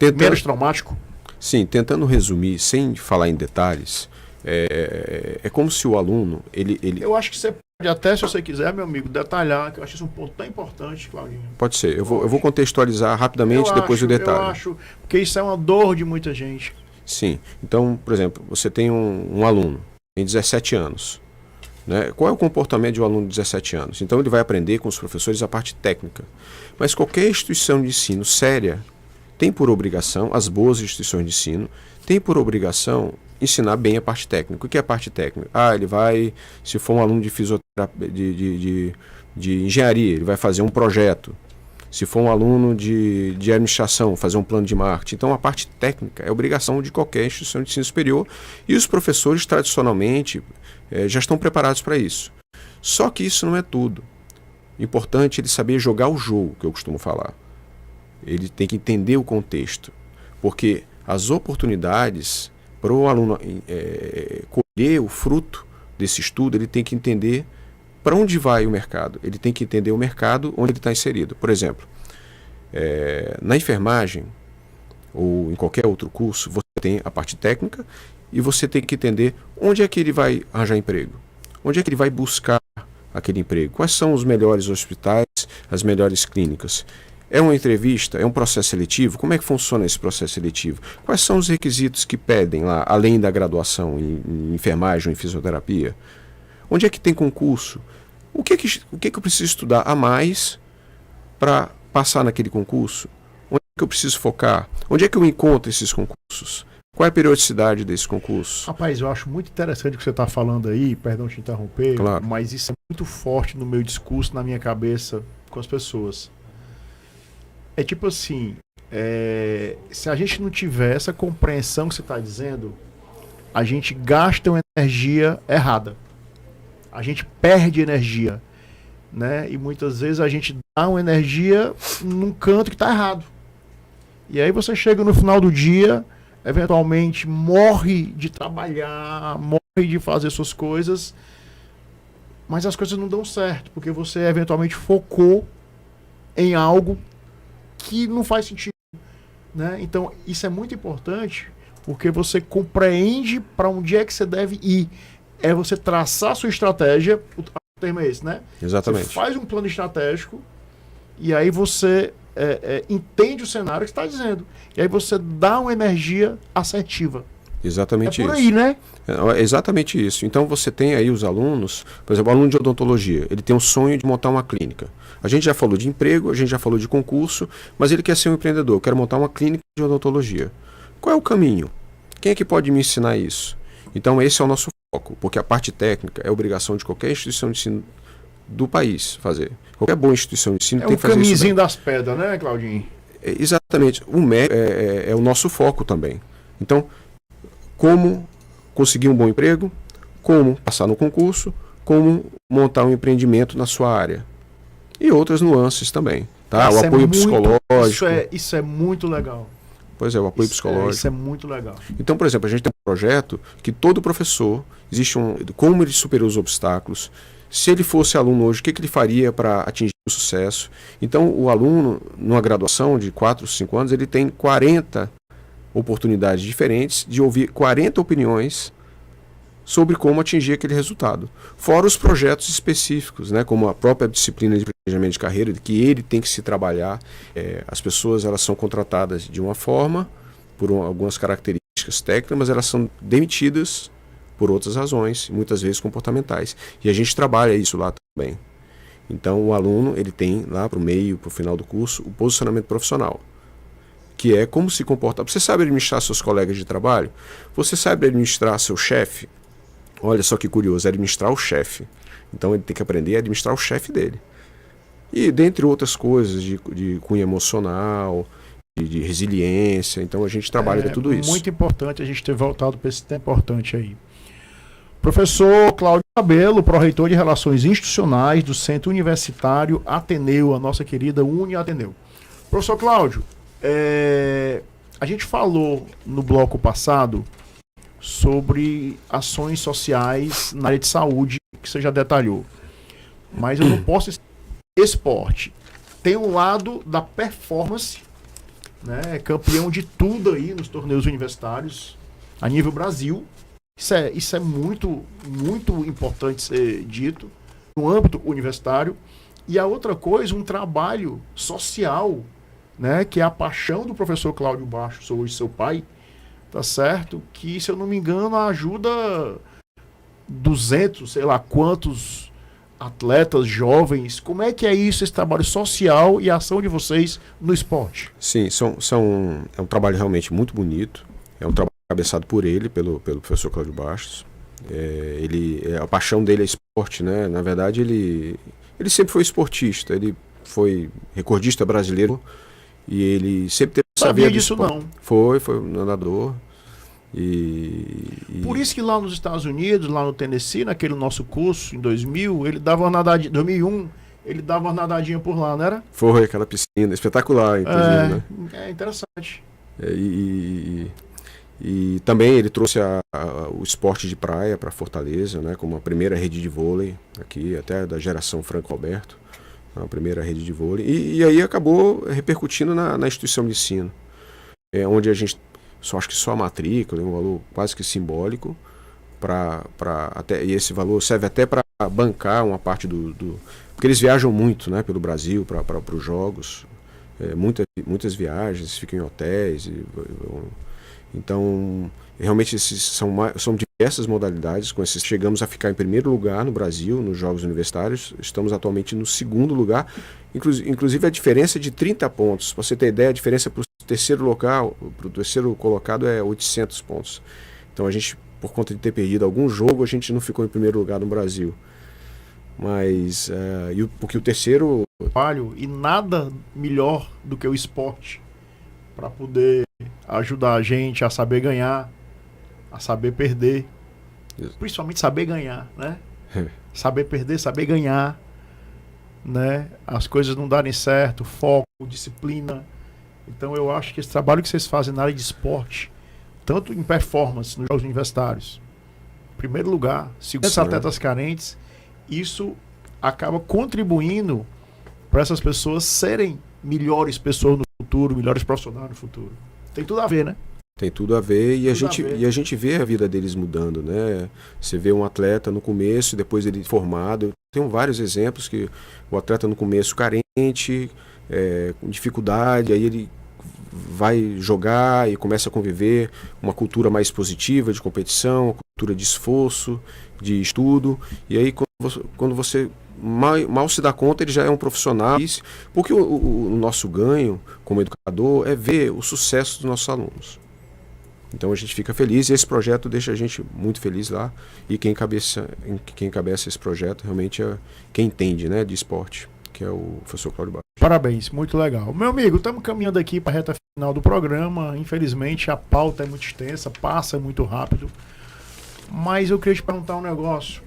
menos traumático? Sim, tentando resumir, sem falar em detalhes, é como se o aluno, ele... Eu acho que você pode até, se você quiser, meu amigo, detalhar, que eu acho isso um ponto tão importante, Claudinho. Pode ser, eu vou contextualizar rapidamente, depois do detalhe. Eu acho, porque isso é uma dor de muita gente. Sim, então, por exemplo, você tem um aluno, tem 17 anos, né? Qual é o comportamento de um aluno de 17 anos? Então ele vai aprender com os professores a parte técnica, mas qualquer instituição de ensino séria tem por obrigação, as boas instituições de ensino, tem por obrigação ensinar bem a parte técnica. O que é a parte técnica? Ele vai, se for um aluno de fisioterapia, de engenharia, ele vai fazer um projeto. Se for um aluno de administração, fazer um plano de marketing. Então, a parte técnica é obrigação de qualquer instituição de ensino superior, e os professores, tradicionalmente, já estão preparados para isso. Só que isso não é tudo. Importante ele saber jogar o jogo, que eu costumo falar. Ele tem que entender o contexto, porque as oportunidades para o aluno colher o fruto desse estudo, ele tem que entender para onde vai o mercado. Ele tem que entender o mercado onde ele está inserido. Por exemplo, na enfermagem ou em qualquer outro curso, você tem a parte técnica e você tem que entender onde é que ele vai arranjar emprego, onde é que ele vai buscar aquele emprego, quais são os melhores hospitais, as melhores clínicas. É uma entrevista? É um processo seletivo? Como é que funciona esse processo seletivo? Quais são os requisitos que pedem lá, além da graduação em enfermagem ou em fisioterapia? Onde é que tem concurso? O que eu preciso estudar a mais para passar naquele concurso? Onde é que eu preciso focar? Onde é que eu encontro esses concursos? Qual é a periodicidade desses concursos? Rapaz, eu acho muito interessante o que você está falando aí, perdão te interromper, claro, mas isso é muito forte no meu discurso, na minha cabeça, com as pessoas. É tipo assim, se a gente não tiver essa compreensão que você está dizendo, a gente gasta uma energia errada. A gente perde energia, né? E muitas vezes a gente dá uma energia num canto que está errado. E aí você chega no final do dia, eventualmente morre de trabalhar, morre de fazer suas coisas, mas as coisas não dão certo, porque você eventualmente focou em algo que não faz sentido, né? Então isso é muito importante, porque você compreende para onde é que você deve ir. É você traçar a sua estratégia, o termo é esse, né? Exatamente. Você faz um plano estratégico e aí você entende o cenário que está dizendo. E aí você dá uma energia assertiva. Exatamente É por isso. aí, né? É exatamente isso. Então você tem aí os alunos, por exemplo, o aluno de odontologia, ele tem um sonho de montar uma clínica. A gente já falou de emprego, a gente já falou de concurso, mas ele quer ser um empreendedor, quer montar uma clínica de odontologia. Qual é o caminho? Quem é que pode me ensinar isso? Então esse é o nosso foco, porque a parte técnica é obrigação de qualquer instituição de ensino do país fazer. Qualquer boa instituição de ensino É tem o que fazer isso caminhozinho bem. das pedras, né, Claudinho? Exatamente. O MEC é o nosso foco também. Então, como conseguir um bom emprego, como passar no concurso, como montar um empreendimento na sua área. E outras nuances também. Tá? O Isso é apoio muito- psicológico. Isso é muito legal. Pois é, o apoio Isso psicológico. é muito legal. Então, por exemplo, a gente tem um projeto que todo professor, como ele superou os obstáculos, se ele fosse aluno hoje, o que ele faria para atingir o sucesso. Então, o aluno, numa graduação de 4, 5 anos, ele tem 40 oportunidades diferentes de ouvir 40 opiniões sobre como atingir aquele resultado. Fora os projetos específicos, né, como a própria disciplina de planejamento de carreira, que ele tem que se trabalhar. As pessoas elas são contratadas de uma forma, por algumas características técnicas, mas elas são demitidas por outras razões, muitas vezes comportamentais. E a gente trabalha isso lá também. Então o aluno ele tem lá para o meio, para o final do curso, o posicionamento profissional, que é como se comportar. Você sabe administrar seus colegas de trabalho? Você sabe administrar seu chefe? Olha só que curioso, administrar o chefe. Então ele tem que aprender a administrar o chefe dele. E dentre outras coisas, de cunho emocional, de resiliência. Então a gente trabalha com tudo isso. Muito importante a gente ter voltado para esse tema importante aí. Professor Cláudio Cabelo, pró-reitor de Relações Institucionais do Centro Universitário Ateneu, a nossa querida Uniateneu. Professor Cláudio, a gente falou no bloco passado sobre ações sociais na área de saúde, que você já detalhou. Mas eu não posso... Esporte. Tem um lado da performance, né? É campeão de tudo aí nos torneios universitários, a nível Brasil. Isso é muito, muito importante ser dito no âmbito universitário. E a outra coisa, um trabalho social, né? Que é a paixão do professor Cláudio Bastos, hoje seu pai, tá certo? Que, se eu não me engano, ajuda 200, sei lá quantos atletas jovens. Como é que é isso, esse trabalho social e a ação de vocês no esporte? Sim, é um trabalho realmente muito bonito. É um trabalho cabeçado por ele, pelo professor Cláudio Bastos. A paixão dele é esporte, né? Na verdade, ele sempre foi esportista. Ele foi recordista brasileiro e ele sempre teve essa Sabia veia do disso esporte. não. Foi um nadador. Por isso que lá nos Estados Unidos, lá no Tennessee, naquele nosso curso em 2000, ele dava uma nadadinha, 2001, ele dava uma nadadinha por lá, não era? Foi aquela piscina espetacular, inclusive, né? É interessante. E também ele trouxe o esporte de praia para Fortaleza, né, como a primeira rede de vôlei aqui, até da geração Franco Roberto, a primeira rede de vôlei. E aí acabou repercutindo na instituição de ensino, onde a gente acho que só a matrícula, um valor quase que simbólico, e esse valor serve até para bancar uma parte porque eles viajam muito, né, pelo Brasil para os jogos, muitas viagens, ficam em hotéis. Então, realmente são diversas modalidades. Chegamos a ficar em primeiro lugar no Brasil, nos Jogos Universitários. Estamos atualmente no segundo lugar. Inclusive, a diferença é de 30 pontos. Para você ter ideia, a diferença para o terceiro colocado é 800 pontos. Então, a gente, por conta de ter perdido algum jogo, a gente não ficou em primeiro lugar no Brasil. Mas, porque o terceiro... E nada melhor do que o esporte para poder ajudar a gente a saber ganhar, a saber perder. Isso. Principalmente saber ganhar, né? Saber perder, saber ganhar, né? As coisas não darem certo, foco, disciplina. Então eu acho que esse trabalho que vocês fazem na área de esporte, tanto em performance nos jogos universitários, em primeiro lugar, segundo os atletas carentes, isso acaba contribuindo para essas pessoas serem melhores pessoas no futuro, melhores profissionais no futuro. Tem tudo a ver, né? Tem tudo a ver e a gente vê a vida deles mudando, né? Você vê um atleta no começo, depois ele formado. Tem vários exemplos que o atleta no começo carente, com dificuldade, aí ele vai jogar e começa a conviver uma cultura mais positiva de competição, uma cultura de esforço, de estudo, e aí quando você mal se dá conta, ele já é um profissional, porque o nosso ganho como educador é ver o sucesso dos nossos alunos. Então a gente fica feliz e esse projeto deixa a gente muito feliz lá, e quem encabeça esse projeto realmente é quem entende, né, de esporte, que é o professor Cláudio Barros. Parabéns, muito legal. Meu amigo, estamos caminhando aqui para a reta final do programa. Infelizmente a pauta é muito extensa, passa muito rápido. Mas eu queria te perguntar um negócio,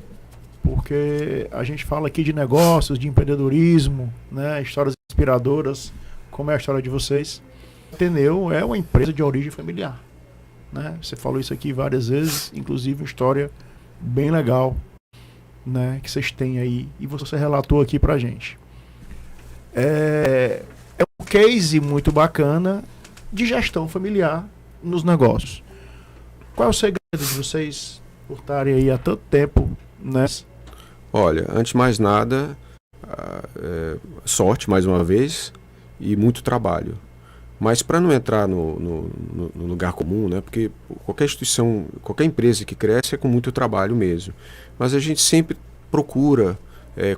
porque a gente fala aqui de negócios, de empreendedorismo, né, histórias inspiradoras, como é a história de vocês. A Ateneu é uma empresa de origem familiar, né? Você falou isso aqui várias vezes, inclusive uma história bem legal, né, que vocês têm aí e você relatou aqui pra gente. É um case muito bacana de gestão familiar nos negócios. Qual é o segredo de vocês por estarem aí há tanto tempo, né? Olha, antes de mais nada, sorte mais uma vez e muito trabalho. Mas para não entrar no lugar comum, né? Porque qualquer instituição, qualquer empresa que cresce é com muito trabalho mesmo. Mas a gente sempre procura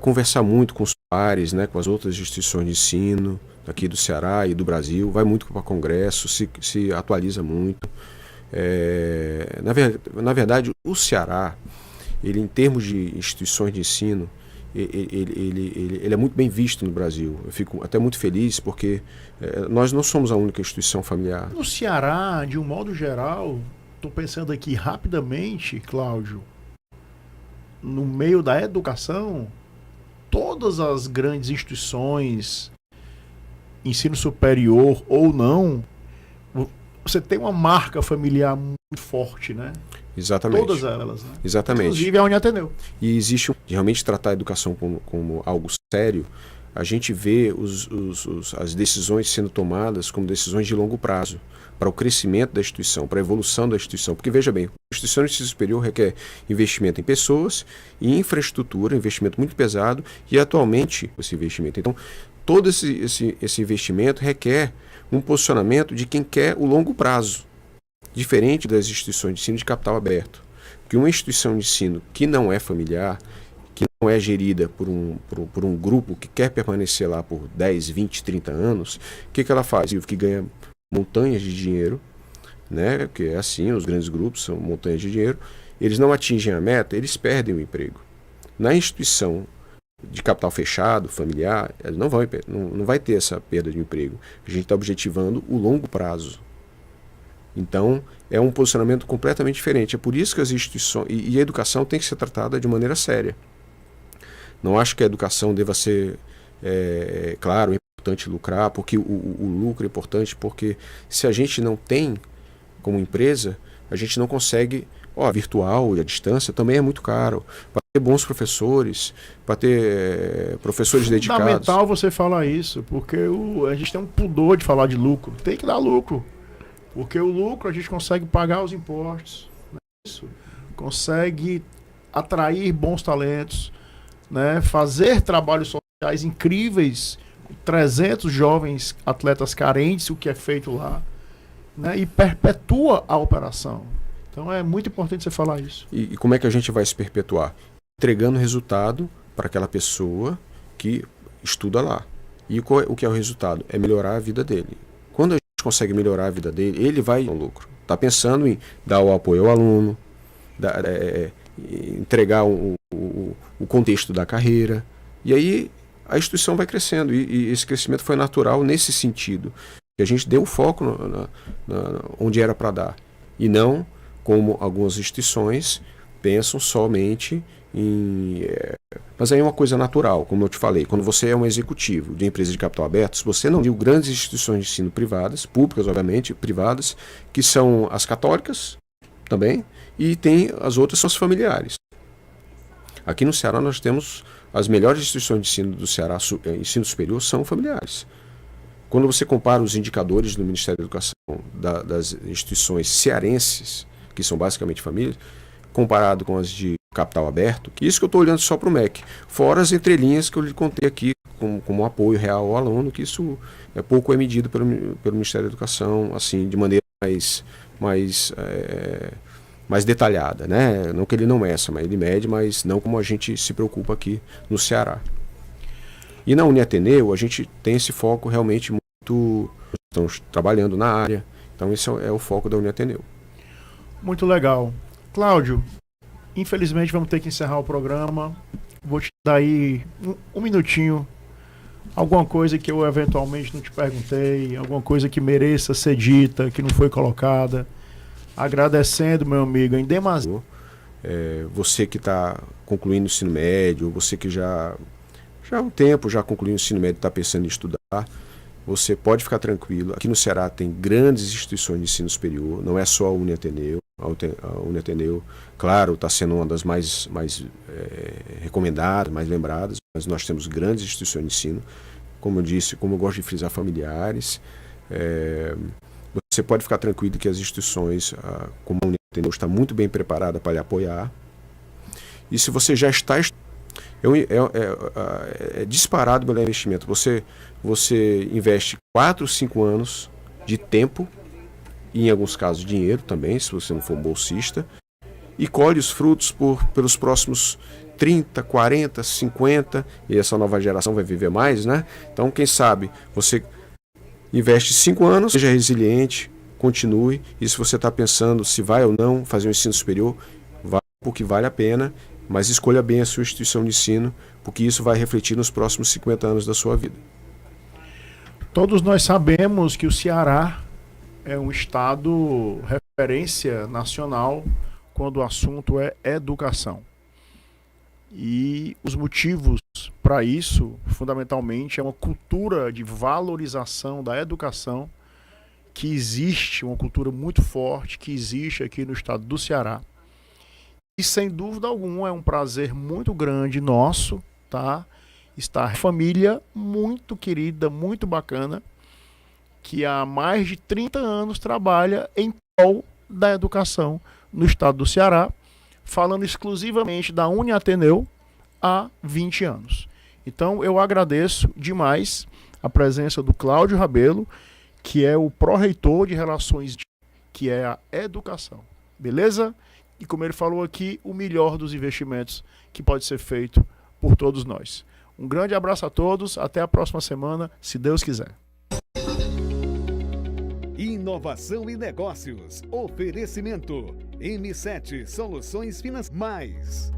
conversar muito com os pares, né? Com as outras instituições de ensino aqui do Ceará e do Brasil, vai muito para congresso, se atualiza muito. Na verdade, o Ceará, ele em termos de instituições de ensino, ele é muito bem visto no Brasil. Eu fico até muito feliz porque nós não somos a única instituição familiar. No Ceará, de um modo geral, estou pensando aqui rapidamente, Cláudio, no meio da educação, todas as grandes instituições, ensino superior ou não, você tem uma marca familiar muito forte, né? Exatamente. Todas elas, né? Exatamente. Inclusive a Uniateneu. E existe realmente tratar a educação como algo sério. A gente vê as decisões sendo tomadas como decisões de longo prazo para o crescimento da instituição, para a evolução da instituição. Porque, veja bem, a instituição de ensino superior requer investimento em pessoas e infraestrutura, investimento muito pesado, e atualmente esse investimento. Então, todo esse investimento requer um posicionamento de quem quer o longo prazo, diferente das instituições de ensino de capital aberto. Porque uma instituição de ensino que não é familiar, que não é gerida por um grupo que quer permanecer lá por 10, 20, 30 anos, o que ela faz? Que ganha montanhas de dinheiro, né? Porque é assim, os grandes grupos são montanhas de dinheiro, eles não atingem a meta, eles perdem o emprego. Na instituição de capital fechado, familiar, não vai ter essa perda de emprego. A gente está objetivando o longo prazo. Então, é um posicionamento completamente diferente. É por isso que as instituições e a educação tem que ser tratada de maneira séria. Não acho que a educação deva ser, claro, é importante lucrar, porque o lucro é importante, porque se a gente não tem como empresa, a gente não consegue, virtual e a distância também é muito caro. Para ter bons professores, para ter professores dedicados. É fundamental você falar isso, porque a gente tem um pudor de falar de lucro. Tem que dar lucro. Porque o lucro a gente consegue pagar os impostos, né? Isso. Consegue atrair bons talentos, né? Fazer trabalhos sociais incríveis, 300 jovens atletas carentes, o que é feito lá, né? E perpetua a operação. Então é muito importante você falar isso. E como é que a gente vai se perpetuar? Entregando resultado para aquela pessoa que estuda lá. E o que é o resultado? É melhorar a vida dele. Quando a gente consegue melhorar a vida dele, ele vai no lucro. Está pensando em dar o apoio ao aluno, entregar o contexto da carreira. E aí a instituição vai crescendo. E esse crescimento foi natural nesse sentido. Que a gente deu o foco onde era para dar. E não como algumas instituições pensam somente em... Mas aí é uma coisa natural, como eu te falei. Quando você é um executivo de empresa de capital aberto, se você não viu grandes instituições de ensino privadas, públicas obviamente, privadas, que são as católicas também, e tem as outras, são as familiares. Aqui no Ceará nós temos as melhores instituições de ensino do Ceará, ensino superior, são familiares. Quando você compara os indicadores do Ministério da Educação das instituições cearenses, que são basicamente famílias, comparado com as de capital aberto, isso que eu estou olhando só para o MEC, fora as entrelinhas que eu lhe contei aqui, como um apoio real ao aluno, que isso pouco é medido pelo Ministério da Educação, assim, de maneira mais detalhada, né? Não que ele não meça, mas ele mede, mas não como a gente se preocupa aqui no Ceará. E na Uniateneu a gente tem esse foco realmente muito, estamos trabalhando na área, então esse é o foco da Uniateneu. Muito legal. Cláudio, infelizmente vamos ter que encerrar o programa. Vou te dar aí um minutinho, alguma coisa que eu eventualmente não te perguntei, alguma coisa que mereça ser dita, que não foi colocada. Agradecendo, meu amigo, em demasia. Você que está concluindo o ensino médio, você que já há um tempo já concluiu o ensino médio e está pensando em estudar, você pode ficar tranquilo. Aqui no Ceará tem grandes instituições de ensino superior, não é só a Uniateneu. A Uniateneu, claro, está sendo uma das mais recomendadas, mais lembradas, mas nós temos grandes instituições de ensino, como eu disse, como eu gosto de frisar, familiares. Você pode ficar tranquilo que as instituições, como a Uniateneu, está muito bem preparada para lhe apoiar. E se você já está é disparado pelo investimento. Você investe 4, 5 anos de tempo, e em alguns casos dinheiro também, se você não for bolsista, e colhe os frutos pelos próximos 30, 40, 50, e essa nova geração vai viver mais, né? Então, quem sabe, você investe 5 anos, seja resiliente, continue, e se você está pensando se vai ou não fazer um ensino superior, vá porque vale a pena, mas escolha bem a sua instituição de ensino, porque isso vai refletir nos próximos 50 anos da sua vida. Todos nós sabemos que o Ceará é um estado referência nacional quando o assunto é educação. E os motivos para isso, fundamentalmente, é uma cultura de valorização da educação que existe, uma cultura muito forte que existe aqui no estado do Ceará. E sem dúvida alguma é um prazer muito grande nosso, tá? Estar família muito querida, muito bacana, que há mais de 30 anos trabalha em prol da educação no estado do Ceará, falando exclusivamente da Uniateneu há 20 anos. Então eu agradeço demais a presença do Cláudio Rabelo, que é o pró-reitor de Relações, que é a educação. Beleza? E como ele falou aqui, o melhor dos investimentos que pode ser feito por todos nós. Um grande abraço a todos, até a próxima semana, se Deus quiser. Inovação e negócios. Oferecimento. M7 Soluções Financeiras.